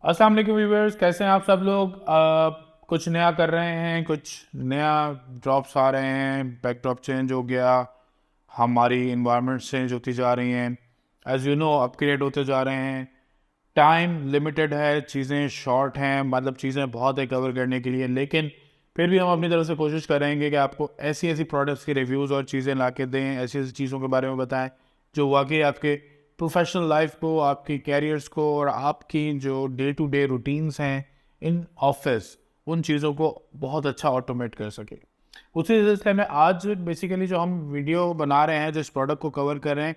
अस्सलाम वालेकुम व्यूअर्स, कैसे हैं आप सब लोग। कुछ नया कर रहे हैं, कुछ नया ड्रॉप्स आ रहे हैं, बैकड्रॉप चेंज हो गया, हमारी इन्वायरमेंट चेंज होती जा रही हैं, एज यू नो अपग्रेड होते जा रहे हैं। टाइम लिमिटेड है, चीज़ें शॉर्ट हैं, मतलब चीज़ें बहुत है कवर करने के लिए, लेकिन फिर भी हम अपनी तरफ से कोशिश करेंगे कि आपको ऐसी ऐसी प्रोडक्ट्स के रिव्यूज़ और चीज़ें ला के दें, ऐसी ऐसी चीज़ों के बारे में बताएं जो वाकई आपके प्रोफेशनल लाइफ को, आपकी कैरियर्स को और आपकी जो डे टू डे रूटीन्स हैं इन ऑफिस, उन चीज़ों को बहुत अच्छा ऑटोमेट कर सके। उसी सिलसिले में आज बेसिकली जो हम वीडियो बना रहे हैं, जिस प्रोडक्ट को कवर कर रहे हैं,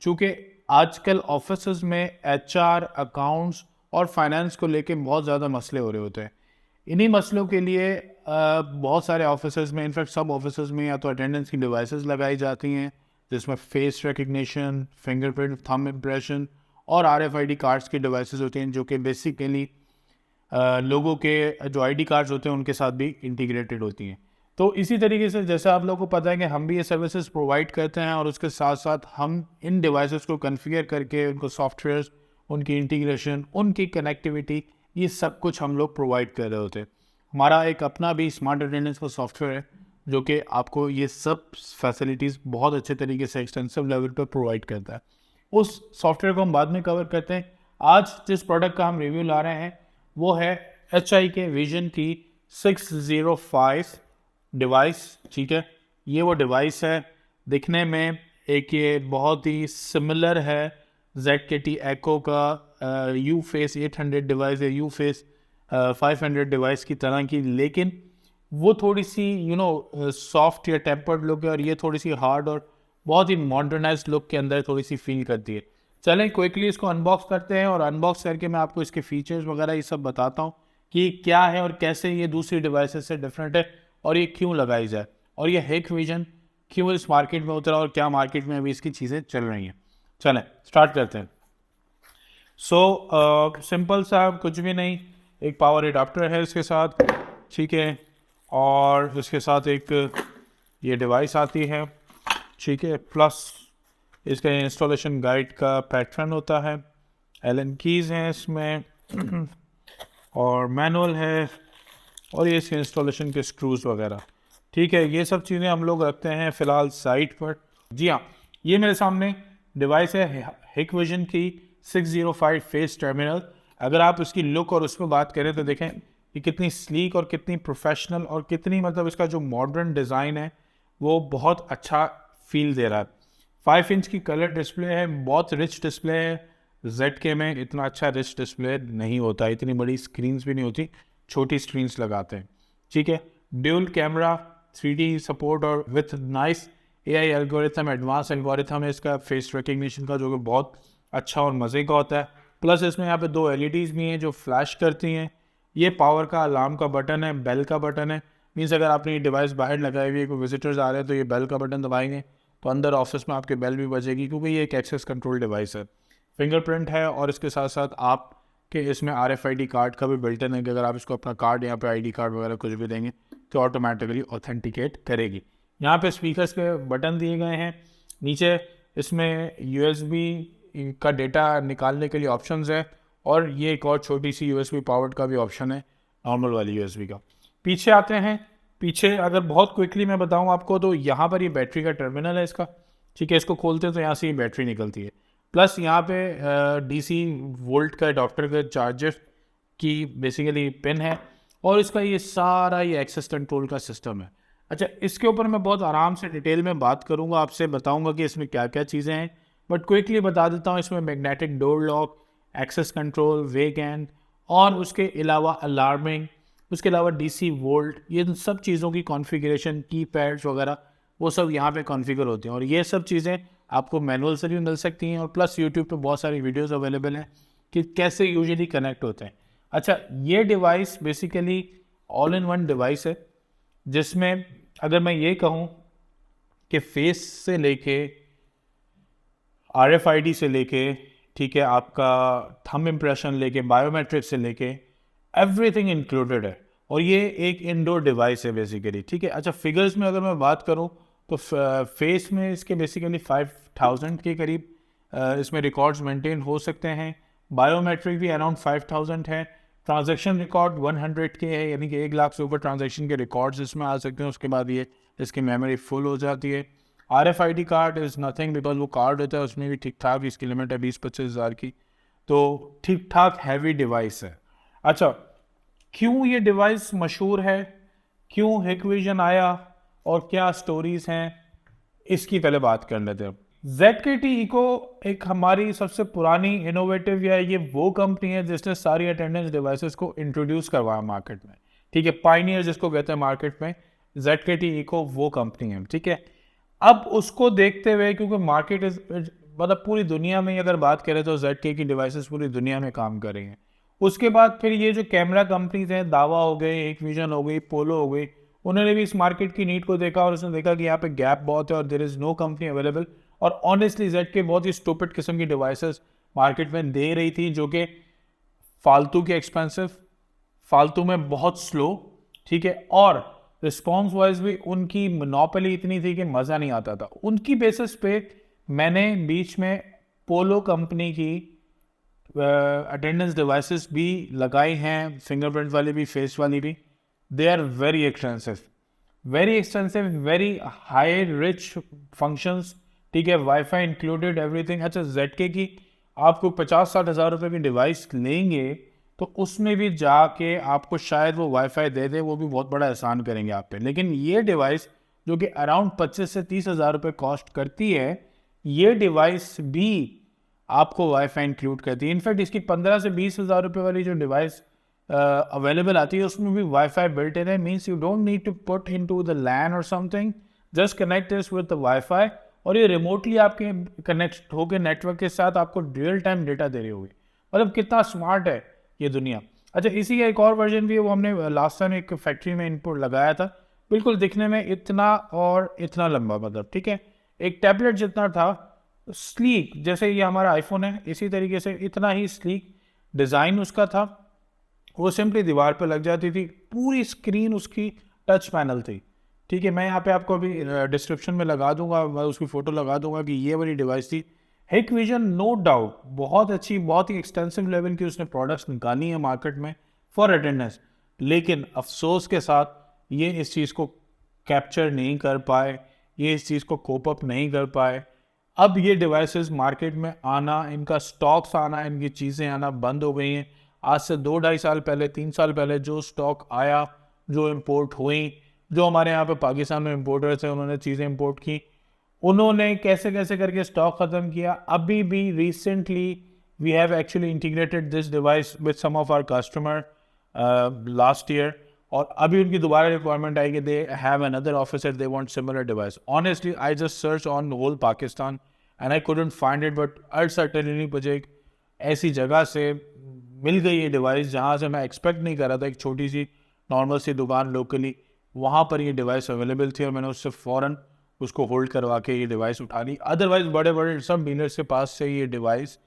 चूँकि आजकल ऑफिस में एचआर, अकाउंट्स और फाइनेंस को लेके बहुत ज़्यादा मसले हो रहे होते हैं। इन्हीं मसलों के लिए बहुत सारे ऑफिस में, इनफैक्ट सब ऑफिस में या तो अटेंडेंस की डिवाइसेस लगाई जाती हैं जिसमें face recognition, fingerprint, thumb impression और आरएफआईडी कार्ड्स की डिवाइसेस होती हैं जो कि बेसिकली लोगों के जो आईडी कार्ड्स होते हैं उनके साथ भी इंटीग्रेटेड होती हैं। तो इसी तरीके से जैसे आप लोगों को पता है कि हम भी ये सर्विसेज प्रोवाइड करते हैं और उसके साथ साथ हम इन डिवाइसेस को कॉन्फ़िगर करके उनको सॉफ्टवेयर्स, उनकी इंटीग्रेशन, उनकी कनेक्टिविटी, ये सब कुछ हम लोग प्रोवाइड कर रहे होते हैं। हमारा एक अपना भी स्मार्ट अटेंडेंस का सॉफ्टवेयर है जो कि आपको ये सब फैसिलिटीज़ बहुत अच्छे तरीके से एक्सटेंसिव लेवल पर प्रोवाइड करता है। उस सॉफ्टवेयर को हम बाद में कवर करते हैं। आज जिस प्रोडक्ट का हम रिव्यू ला रहे हैं वो है HI के विजन की 605 डिवाइस। ठीक है, ये वो डिवाइस है। दिखने में एक ये बहुत ही सिमिलर है ZKT Echo का यू फेस 800 डिवाइस है, यू फेस 500 डिवाइस की तरह की, लेकिन वो थोड़ी सी सॉफ्ट या टेम्पर्ड लुक है और ये थोड़ी सी हार्ड और बहुत ही मॉडर्नाइज्ड लुक के अंदर थोड़ी सी फील करती है। चलें क्विकली इसको अनबॉक्स करते हैं और अनबॉक्स करके मैं आपको इसके फीचर्स वगैरह ये सब बताता हूँ कि क्या है और कैसे ये दूसरी डिवाइसेस से डिफरेंट है और ये क्यों लगाई जाए और ये हिक विजन क्यों इस मार्केट में उतरा और क्या मार्केट में अभी इसकी चीज़ें चल रही हैं। चलें स्टार्ट करते हैं। सिंपल सा कुछ भी नहीं, एक पावर एडाप्टर है इसके साथ, ठीक है, और इसके साथ एक ये डिवाइस आती है, ठीक है, प्लस इसका इंस्टॉलेशन गाइड का पैटर्न होता है, एलन कीज़ हैं इसमें और मैनुअल है और ये इसके इंस्टॉलेशन के स्क्रूज़ वगैरह। ठीक है, ये सब चीज़ें हम लोग रखते हैं फ़िलहाल साइट पर। जी हाँ, ये मेरे सामने डिवाइस है हिक विजन की 605 फेस टर्मिनल। अगर आप इसकी लुक और उस पर बात करें तो देखें कि कितनी स्लीक और कितनी प्रोफेशनल और कितनी मतलब इसका जो मॉडर्न डिज़ाइन है वो बहुत अच्छा फील दे रहा है। 5 इंच की कलर डिस्प्ले है, बहुत रिच डिस्प्ले है। ZK में इतना अच्छा रिच डिस्प्ले नहीं होता, इतनी बड़ी स्क्रीन्स भी नहीं होती, छोटी स्क्रीन्स लगाते हैं। ठीक है, ड्यूल कैमरा, 3D सपोर्ट और with nice AI algorithm, advance algorithm है इसका फेस रिकग्निशन का, जो कि बहुत अच्छा और मज़े का होता है। प्लस इसमें यहाँ पे 2 LEDs भी हैं जो फ्लैश करती हैं। ये पावर का अलार्म का बटन है, बेल का बटन है। मीन्स अगर आपने ये डिवाइस बाहर लगाई हुई है, कोई विजिटर्स आ रहे हैं तो ये बेल का बटन दबाएंगे तो अंदर ऑफिस में आपके बेल भी बजेगी, क्योंकि ये एक एक्सेस कंट्रोल डिवाइस है। फिंगरप्रिंट है और इसके साथ साथ आपके इसमें RFID कार्ड का भी बिल्टन है कि अगर आप इसको अपना कार्ड यहाँ पे ID कार्ड वगैरह कुछ भी देंगे तो ऑटोमेटिकली ऑथेंटिकेट करेगी। यहाँ पे स्पीकर्स के बटन दिए गए हैं। नीचे इसमें USB का डेटा निकालने के लिए ऑप्शंस है और ये एक और छोटी सी USB पावर्ड का भी ऑप्शन है, नॉर्मल वाली USB का। पीछे आते हैं, पीछे अगर बहुत क्विकली मैं बताऊं आपको तो यहाँ पर ये बैटरी का टर्मिनल है इसका, ठीक है। इसको खोलते हैं तो यहाँ से ये बैटरी निकलती है। प्लस यहाँ पे DC वोल्ट का अडॉप्टर का चार्जर की बेसिकली पिन है और इसका ये सारा ये एक्सेस कंट्रोल का सिस्टम है। अच्छा, इसके ऊपर मैं बहुत आराम से डिटेल में बात करूँगा, आपसे बताऊँगा कि इसमें क्या क्या चीज़ें हैं, बट क्विकली बता देता हूँ। इसमें magnetic door lock, access control, wake and और उसके अलावा अलार्मिंग, उसके अलावा DC वोल्ट, ये सब चीज़ों की कॉन्फ़िगरेशन, की पैड्स वगैरह वो सब यहाँ पे कॉन्फ़िगर होते हैं और ये सब चीज़ें आपको मैनुअल से भी मिल सकती हैं और प्लस यूट्यूब पे बहुत सारी वीडियोस अवेलेबल हैं कि कैसे यूजुअली कनेक्ट होते हैं। अच्छा, ये device basically all in one device है जिसमें अगर मैं ये कहूँ कि फेस से लेके RFID से लेके, ठीक है, आपका थंब इम्प्रेशन लेके, बायोमेट्रिक से लेके एवरीथिंग इंक्लूडेड है और ये एक इंडोर डिवाइस है बेसिकली, ठीक है। अच्छा, फिगर्स में अगर मैं बात करूं तो फेस में इसके बेसिकली 5000 के करीब इसमें रिकॉर्ड्स मेंटेन हो सकते हैं। बायोमेट्रिक भी अराउंड 5000 है, ट्रांजैक्शन रिकॉर्ड 100 के है, यानी कि 1 लाख से ऊपर ट्रांजैक्शन के रिकॉर्ड्स इसमें आ सकते हैं। उसके बाद ये इसकी मेमोरी फुल हो जाती है। RFID card is nothing, because वो कार्ड होता है उसमें भी ठीक ठाक इसकी लिमिट है 20-25 हज़ार की, तो ठीक ठाक हैवी डिवाइस है। अच्छा, क्यों ये डिवाइस मशहूर है, क्यों हिकविजन आया और क्या स्टोरीज हैं, इसकी पहले बात कर लेते हैं। ZKT इको एक हमारी सबसे पुरानी इनोवेटिव, या ये वो कंपनी है जिसने सारी अटेंडेंस डिवाइसेस को इंट्रोड्यूस करवाया मार्केट में, ठीक है। पायनियर जिसको कहते हैं मार्केट में, ZKT इको वो कंपनी है, ठीक है। अब उसको देखते हुए, क्योंकि मार्केट मतलब पूरी दुनिया में अगर बात करें तो ZKT की डिवाइसेस पूरी दुनिया में काम कर रही हैं। उसके बाद फिर ये जो कैमरा कंपनीज हैं, दावा हो गए, हिकविजन हो गई, पोलो हो गई, उन्होंने भी इस मार्केट की नीड को देखा और उसने देखा कि यहाँ पे गैप बहुत है और there is no company available. और ऑनेस्टली ZK बहुत ही स्टूपिड किस्म की डिवाइसेस मार्केट में दे रही थी, जो कि फालतू के एक्सपेंसिव, फालतू में बहुत स्लो, ठीक है, और रिस्पॉन्स वाइज भी उनकी मोनोपोली इतनी थी कि मज़ा नहीं आता था। उनकी बेसिस पे मैंने बीच में पोलो कंपनी की अटेंडेंस डिवाइसेस भी लगाई हैं, फिंगरप्रिंट वाली भी, फेस वाली भी। They are very expensive, very high rich functions, ठीक है, वाईफाई इंक्लूडेड, एवरीथिंग। अच्छा, ZK की आपको 50-60 हज़ार रुपये की डिवाइस लेंगे तो उसमें भी जाके आपको शायद वो वाईफाई दे दे, वो भी बहुत बड़ा एहसान करेंगे आप पे। लेकिन ये डिवाइस जो कि अराउंड 25 से 30 हज़ार रुपये कॉस्ट करती है, ये डिवाइस भी आपको वाईफाई इंक्लूड करती है। इनफैक्ट इसकी 15 से 20 हज़ार रुपये वाली जो डिवाइस अवेलेबल आती है उसमें भी वाईफाई बिल्ट इन है। Means you don't need to put into the LAN और something, just connect this with the wifi और ये रिमोटली आपके कनेक्ट होकर नेटवर्क के साथ आपको रियल टाइम डेटा दे रही होगी। मतलब कितना स्मार्ट है ये दुनिया। अच्छा, इसी का एक और वर्जन भी है, वो हमने लास्ट टाइम एक फैक्ट्री में इनपुट लगाया था, बिल्कुल दिखने में इतना और इतना लंबा, मतलब ठीक है एक टैबलेट जितना था, स्लीक, जैसे ये हमारा आईफोन है इसी तरीके से इतना ही स्लीक डिज़ाइन उसका था। वो सिंपली दीवार पे लग जाती थी, पूरी स्क्रीन उसकी टच पैनल थी, ठीक है। मैं यहाँ पे आपको अभी डिस्क्रिप्शन में लगा दूंगा, मैं उसकी फ़ोटो लगा दूंगा कि ये वाली डिवाइस थी। हिकविजन नो डाउट बहुत अच्छी, बहुत ही एक्सटेंसिव लेवल की उसने प्रोडक्ट्स निकाली है मार्केट में फॉर अटेंडेंस, लेकिन अफसोस के साथ ये इस चीज़ को कैप्चर नहीं कर पाए, ये इस चीज़ को कोप अप नहीं कर पाए। अब ये डिवाइसेस मार्केट में आना, इनका स्टॉक्स आना, इनकी चीज़ें आना बंद हो गई हैं। आज से 2-2.5 साल पहले, 3 साल पहले जो स्टॉक आया, जो इंपोर्ट हुई, जो हमारे यहाँ पे पाकिस्तान में इंपोर्टर्स हैं उन्होंने चीज़ें इंपोर्ट की, उन्होंने कैसे कैसे करके स्टॉक ख़त्म किया। अभी भी recently we have actually integrated this device with some of our customer last year, और अभी उनकी दोबारा रिक्वायरमेंट आई कि they have another officer, they want similar device. Honestly I just search on whole Pakistan and I couldn't find it, but uncertainly मुझे एक ऐसी जगह से मिल गई ये डिवाइस जहाँ से मैं एक्सपेक्ट नहीं कर रहा था। एक छोटी सी नॉर्मल सी दुकान लोकली, वहाँ पर ये डिवाइस अवेलेबल थी और मैंने उससे फ़ौरन उसको होल्ड करवा के ये डिवाइस उठा ली। अदरवाइज बड़े बड़े सब डीलर्स के पास से ये डिवाइस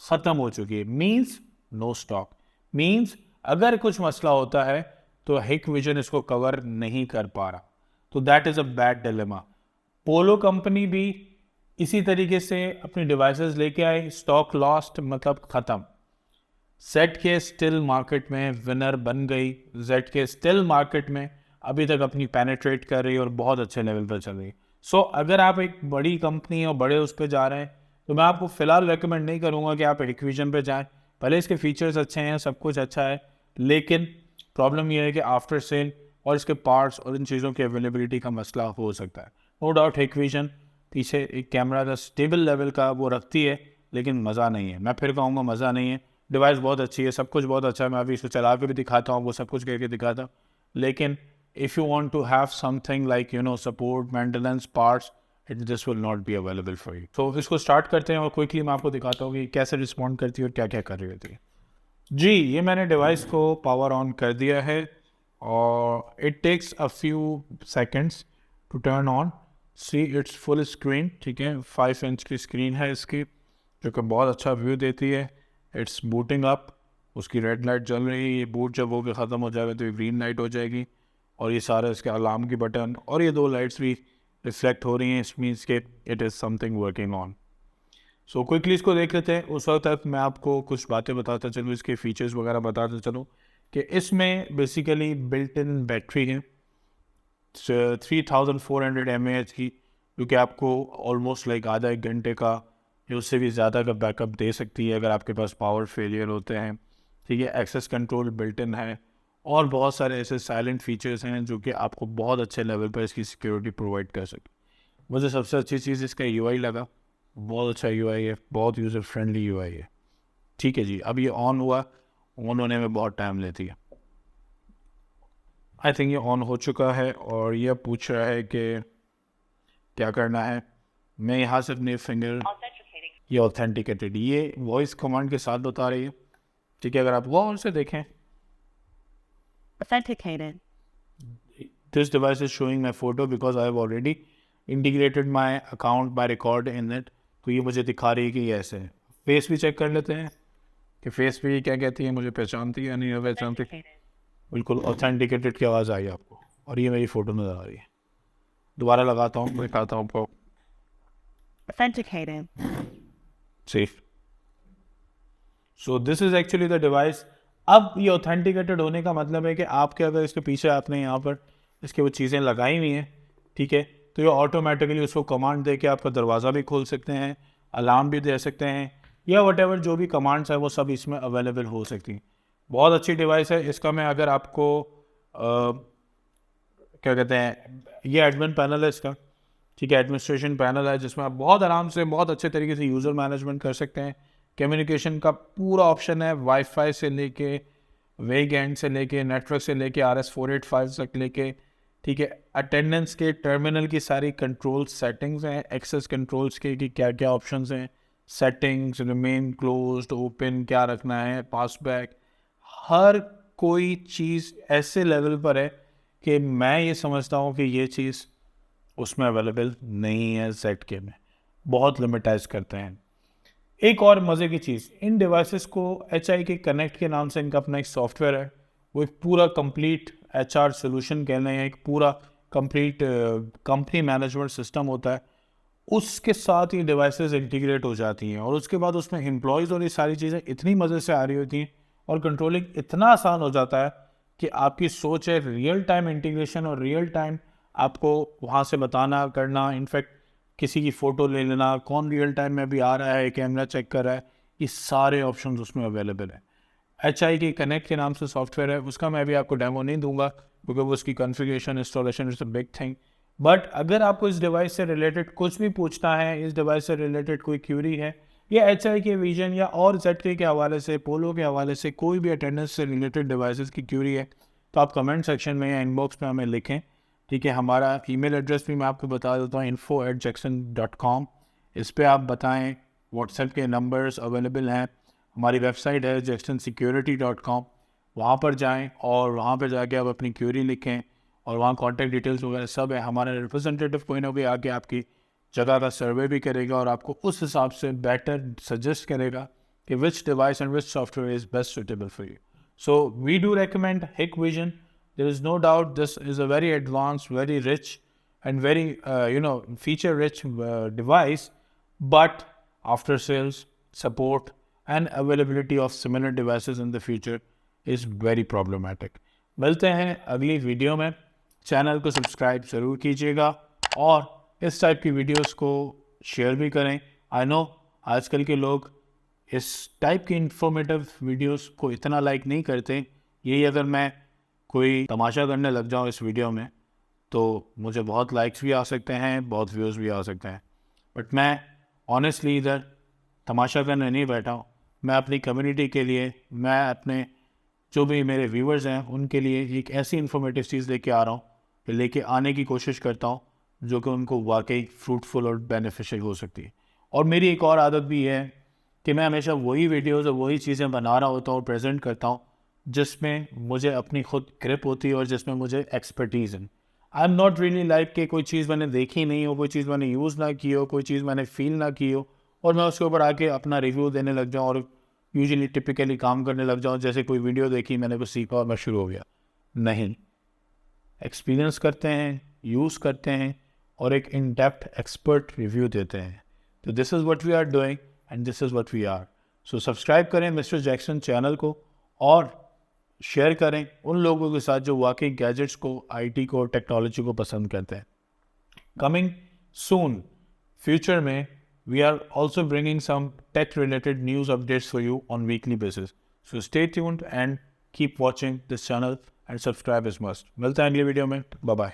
ख़त्म हो चुकी है। मीन्स नो स्टॉक, मीन्स अगर कुछ मसला होता है तो हिकविजन इसको कवर नहीं कर पा रहा, तो that is a bad dilemma. Polo company भी इसी तरीके से अपनी डिवाइसेस लेके आए, स्टॉक लॉस्ट, मतलब ख़त्म। ZK स्टिल मार्केट में विनर बन गई, ZK स्टिल मार्केट में अभी तक अपनी पेनिट्रेट कर रही है और बहुत अच्छे लेवल पर चल रही है। सो अगर आप एक बड़ी कंपनी और बड़े उस पर जा रहे हैं तो मैं आपको फ़िलहाल रेकमेंड नहीं करूँगा कि आप हिकविजन पे जाएं। भले इसके फीचर्स अच्छे हैं, सब कुछ अच्छा है, लेकिन प्रॉब्लम यह है कि आफ्टर सेल और इसके पार्ट्स और इन चीज़ों की अवेलेबिलिटी का मसला हो सकता है। नो डाउट हिकविजन पीछे एक कैमरा का स्टेबल लेवल का वो रखती है, लेकिन मज़ा नहीं है। मैं फिर कहूँगा मज़ा नहीं है। डिवाइस बहुत अच्छी है, सब कुछ बहुत अच्छा है, मैं अभी इसको चला के भी दिखाता हूँ, वो सब कुछ करके दिखाता हूँ, लेकिन if you want to have something like you know support, maintenance, parts, it this will not be available for you. तो इसको स्टार्ट करते हैं और क्विकली मैं आपको दिखाता हूँ कि कैसे रिस्पॉन्ड करती है और क्या क्या कर रही होती है। जी, ये मैंने डिवाइस को पावर ऑन कर दिया है और it takes a few seconds to turn on. See it's full screen, ठीक है, 5 इंच की स्क्रीन है इसकी, जो कि बहुत अच्छा व्यू देती है। इट्स बूटिंग अप, उसकी रेड लाइट जल रही है, ये बूट जब वो के ख़त्म हो जाएगा तो ये ग्रीन लाइट हो जाएगी, और ये सारे इसके अलार्म की बटन और ये 2 लाइट्स भी रिफ्लेक्ट हो रही हैं। इस मीन्स के it is something working on. So quickly इसको देख लेते हैं, उस वक्त तक मैं आपको कुछ बातें बताता चलूँ, इसके फीचर्स वगैरह बताता चलूँ कि इसमें बेसिकली बिल्ट इन बैटरी है 3400 mAh की, जो कि आपको ऑलमोस्ट लाइक आधा एक घंटे का या उससे भी ज़्यादा का बैकअप दे सकती है अगर आपके पास पावर फेलियर होते हैं। ठीक है, एक्सेस कंट्रोल बिल्ट इन है और बहुत सारे ऐसे साइलेंट फीचर्स हैं जो कि आपको बहुत अच्छे लेवल पर इसकी सिक्योरिटी प्रोवाइड कर सकते। मुझे सबसे अच्छी चीज़ इसका यूआई लगा, बहुत अच्छा यूआई है, बहुत यूज़र फ्रेंडली यूआई है। ठीक है जी, अब ये ऑन हुआ, ऑन होने में बहुत टाइम लेती है। आई थिंक ये ऑन हो चुका है और ये पूछ रहा है कि क्या करना है। मैं यहाँ से अपने फिंगर, ये ऑथेंटिकेटेड, ये वॉइस कमांड के साथ बता रही है। ठीक है, अगर आप गौर से देखें, Authenticated. This device is showing my photo because I have already integrated my account by record in it. तो ये मुझे दिखा रही है कि ये ऐसे है। फेस भी चेक कर लेते हैं कि फेस पे ये क्या कहती है, मुझे पहचानती है या नहीं पहचानती। बिल्कुल ऑथेंटिकेटेड की आवाज़ आई आपको और ये मेरी फ़ोटो नज़र आ रही है। दोबारा लगाता हूँ, दिखाता हूँ आपको। Authenticated. Safe. So this is actually the device. अब ये ऑथेंटिकेटेड होने का मतलब है कि आपके अगर इसके पीछे आपने यहाँ पर इसके वो चीज़ें लगाई हुई हैं, ठीक है, तो ये ऑटोमेटिकली उसको कमांड दे के आपका दरवाज़ा भी खोल सकते हैं, अलार्म भी दे सकते हैं, या वटेवर जो भी कमांड्स है वो सब इसमें अवेलेबल हो सकती हैं। बहुत अच्छी डिवाइस है। इसका मैं अगर आपको क्या कहते हैं, ये एडमिन पैनल है इसका। ठीक है, एडमिनिस्ट्रेशन पैनल है जिसमें आप बहुत आराम से बहुत अच्छे तरीके से यूज़र मैनेजमेंट कर सकते हैं। कम्युनिकेशन का पूरा ऑप्शन है, वाईफाई से लेके वेगएंड से लेके नेटवर्क से लेके RS485 तक लेके। ठीक है, अटेंडेंस के टर्मिनल की सारी कंट्रोल सेटिंग्स हैं, एक्सेस कंट्रोल्स के कि क्या क्या ऑप्शंस हैं, सेटिंग्स, रिमेन क्लोज्ड, ओपन क्या रखना है, पासबैक, हर कोई चीज़ ऐसे लेवल पर है कि मैं ये समझता हूँ कि ये चीज़ उसमें अवेलेबल नहीं है। ZK में बहुत लिमिटाइज करते हैं। एक और मज़े की चीज़, इन डिवाइसेस को HIK कनेक्ट के नाम से इनका अपना एक सॉफ्टवेयर है, वो एक पूरा कंप्लीट HR सोल्यूशन कह लें, एक पूरा कंप्लीट कंपनी मैनेजमेंट सिस्टम होता है, उसके साथ ये डिवाइसेस इंटीग्रेट हो जाती हैं और उसके बाद उसमें एम्प्लॉयज़ और ये सारी चीज़ें इतनी मज़े से आ रही होती हैं और कंट्रोलिंग इतना आसान हो जाता है कि आपकी सोच है रियल टाइम इंटीग्रेशन और रियल टाइम आपको वहाँ से बताना करना, इनफैक्ट किसी की फ़ोटो ले लेना, कौन रियल टाइम में भी आ रहा है, कैमरा चेक कर रहा है, ये सारे ऑप्शंस उसमें अवेलेबल हैं। HIK कनेक्ट के नाम से सॉफ्टवेयर है, उसका मैं भी आपको डेमो नहीं दूंगा क्योंकि वो उसकी configuration installation is a big thing. But अगर आपको इस डिवाइस से रिलेटेड कुछ भी पूछना है, इस डिवाइस से रिलेटेड कोई क्यूरी है, या HIK विजन या और ZK के हवाले से, पोलो के हवाले से कोई भी अटेंडेंस से रिलेटेड डिवाइसेस की क्यूरी है, तो आप कमेंट सेक्शन में या इनबॉक्स में हमें लिखें। ठीक है, हमारा ईमेल एड्रेस भी मैं आपको बता देता हूँ, info@jackson.com। इस पर आप बताएं, व्हाट्सएप के नंबर्स अवेलेबल हैं, हमारी वेबसाइट है jacksonsecurity.com, वहाँ पर जाएं और वहाँ पर जाके आप अपनी क्यूरी लिखें और वहाँ कॉन्टैक्ट डिटेल्स वगैरह सब है। हमारा रिप्रेजेंटेटिव कोई ना कोई आके आपकी जगह का सर्वे भी करेगा और आपको उस हिसाब से बेटर सजेस्ट करेगा कि विच device and which software is best suitable for you. So we do recommend Hikvision. There is no doubt this is a very advanced, very rich, and very feature-rich device. But after sales support and availability of similar devices in the future is very problematic. मिलते हैं अगली video में। Channel को subscribe ज़रूर कीजिएगा और इस type की वीडियोस को शेयर भी करें। आई नो आजकल के लोग इस टाइप की इंफॉर्मेटिव वीडियोस को इतना लाइक नहीं करते। यही अगर मैं कोई तमाशा करने लग जाऊं इस वीडियो में तो मुझे बहुत लाइक्स भी आ सकते हैं, बहुत व्यूज़ भी आ सकते हैं। बट मैं ऑनेस्टली इधर तमाशा करने नहीं बैठा हूँ। मैं अपनी कम्युनिटी के लिए, मैं अपने जो भी मेरे व्यूअर्स हैं उनके लिए एक ऐसी इंफॉर्मेटिव चीज़ लेके आ रहा हूँ कि लेके आने की कोशिश करता हूँ जो कि उनको वाकई फ्रूटफुल और बेनिफिशियल हो सकती है। और मेरी एक और आदत भी है कि मैं हमेशा वही वीडियोज़ और वही चीज़ें बना रहा होता हूँ और प्रेजेंट करता हूँ जिसमें मुझे अपनी खुद ग्रिप होती है और जिसमें मुझे एक्सपर्टीज़ है। I am not really like कि कोई चीज़ मैंने देखी नहीं हो, कोई चीज़ मैंने यूज़ ना की हो, कोई चीज़ मैंने फील ना की हो और मैं उसके ऊपर आके अपना रिव्यू देने लग जाऊँ और यूजुअली टिपिकली काम करने लग जाऊँ जैसे कोई वीडियो देखी, मैंने कुछ सीखा और मैं शुरू हो गया। नहीं, एक्सपीरियंस करते हैं, यूज़ करते हैं और एक इन डेप्थ एक्सपर्ट रिव्यू देते हैं। तो this is what we are doing. And this is what we are. So subscribe करें मिस्टर जैक्सन चैनल को और शेयर करें उन लोगों के साथ जो वाकई गैजेट्स को, आईटी को, टेक्नोलॉजी को पसंद करते हैं. कमिंग सून फ्यूचर में we are also bringing some tech related news updates for you on weekly basis. So stay tuned and keep watching this channel and subscribe as must. मिलते हैं अगले video में. Bye bye.